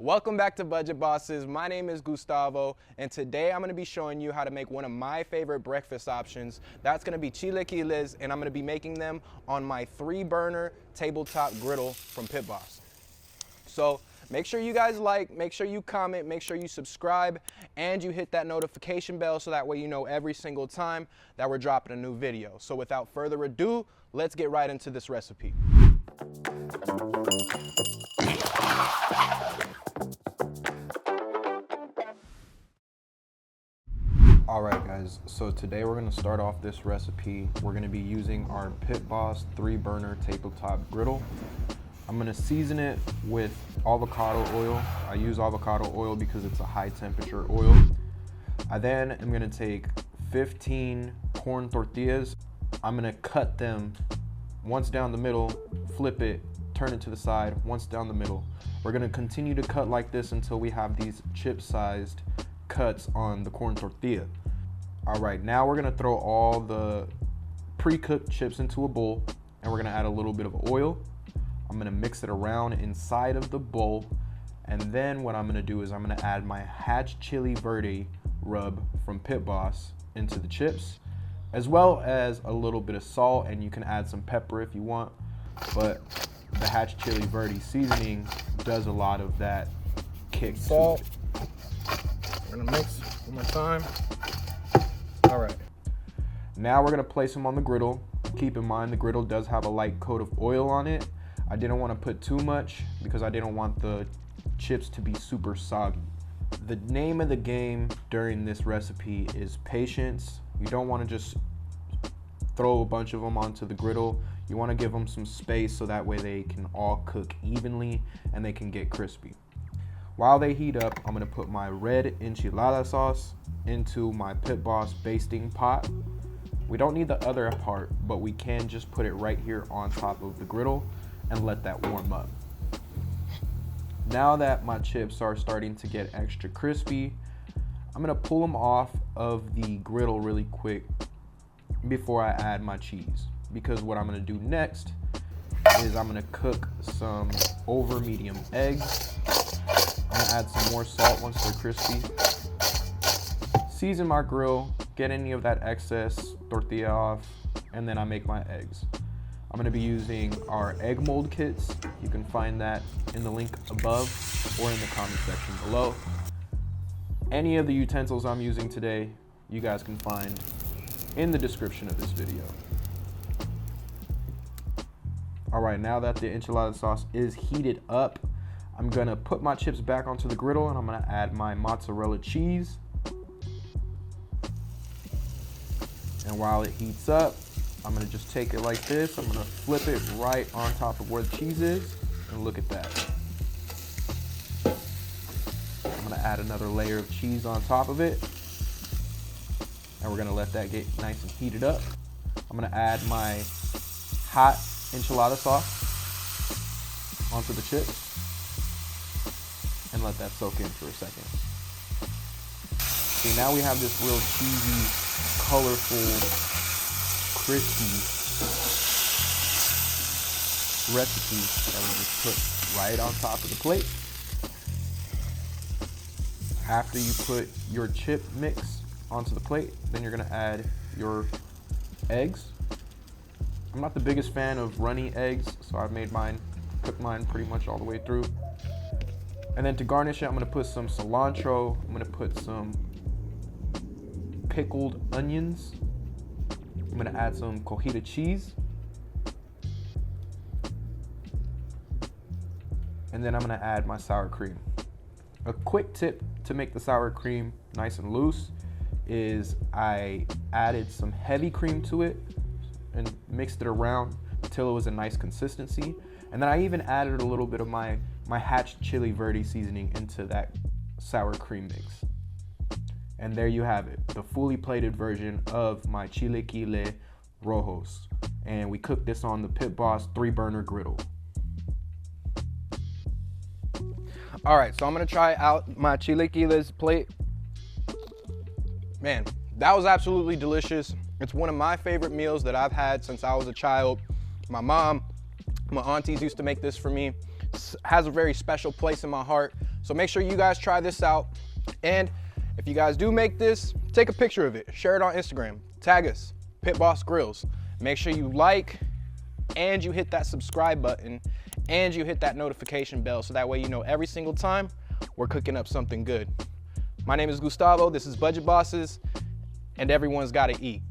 Welcome back to Budget Bosses. My name is Gustavo, and today I'm going to be showing you how to make one of my favorite breakfast options. That's going to be chilaquiles, and I'm going to be making them on my 3-burner tabletop griddle from Pit Boss. So make sure you guys like, make sure you comment, make sure you subscribe, and you hit that notification bell so that way you know every single time that we're dropping a new video. So without further ado, let's get right into this recipe. Alright guys, so today we're going to start off this recipe. We're going to be using our Pit Boss 3-burner tabletop griddle. I'm going to season it with avocado oil. I use avocado oil because it's a high temperature oil. I then am going to take 15 corn tortillas. I'm going to cut them once down the middle, flip it, turn it to the side, once down the middle. We're going to continue to cut like this until we have these chip-sized cuts on the corn tortilla. All right, now we're gonna throw all the pre-cooked chips into a bowl, and we're gonna add a little bit of oil. I'm gonna mix it around inside of the bowl, and then what I'm gonna do is I'm gonna add my hatch chili verde rub from Pit Boss into the chips, as well as a little bit of salt, and you can add some pepper if you want, but the hatch chili verde seasoning does a lot of that kick. Salt. We're gonna mix one more time. All right. Now we're gonna place them on the griddle. Keep in mind the griddle does have a light coat of oil on it. I didn't want to put too much because I didn't want the chips to be super soggy. The name of the game during this recipe is patience. You don't want to just throw a bunch of them onto the griddle. You want to give them some space so that way they can all cook evenly and they can get crispy. While they heat up, I'm gonna put my red enchilada sauce into my Pit Boss basting pot. We don't need the other part, but we can just put it right here on top of the griddle and let that warm up. Now that my chips are starting to get extra crispy, I'm gonna pull them off of the griddle really quick before I add my cheese. Because what I'm gonna do next is I'm gonna cook some over medium eggs. I'm gonna add some more salt once they're crispy. Season my grill, get any of that excess tortilla off, and then I make my eggs. I'm gonna be using our egg mold kits. You can find that in the link above or in the comment section below. Any of the utensils I'm using today, you guys can find in the description of this video. All right, now that the enchilada sauce is heated up, I'm gonna put my chips back onto the griddle and I'm gonna add my mozzarella cheese. And while it heats up, I'm gonna just take it like this. I'm gonna flip it right on top of where the cheese is, and look at that. I'm gonna add another layer of cheese on top of it. And we're gonna let that get nice and heated up. I'm gonna add my hot enchilada sauce onto the chips and let that soak in for a second. See, now we have this real cheesy, colorful, crispy recipe that we just put right on top of the plate. After you put your chip mix onto the plate, then you're gonna add your eggs. I'm not the biggest fan of runny eggs, so I've made mine, cooked mine pretty much all the way through. And then to garnish it, I'm gonna put some cilantro. I'm gonna put some pickled onions. I'm gonna add some cojita cheese. And then I'm gonna add my sour cream. A quick tip to make the sour cream nice and loose is I added some heavy cream to it and mixed it around until it was a nice consistency. And then I even added a little bit of my hatch chili verde seasoning into that sour cream mix. And there you have it, the fully plated version of my chilaquiles rojos. And we cooked this on the Pit Boss 3-burner griddle. All right, so I'm gonna try out my chilaquiles plate. Man, that was absolutely delicious. It's one of my favorite meals that I've had since I was a child. My mom, my aunties used to make this for me. It has a very special place in my heart. So make sure you guys try this out. And if you guys do make this, take a picture of it, share it on Instagram, tag us, Pit Boss Grills. Make sure you like and you hit that subscribe button and you hit that notification bell so that way you know every single time we're cooking up something good. My name is Gustavo, this is Budget Bosses, and everyone's gotta eat.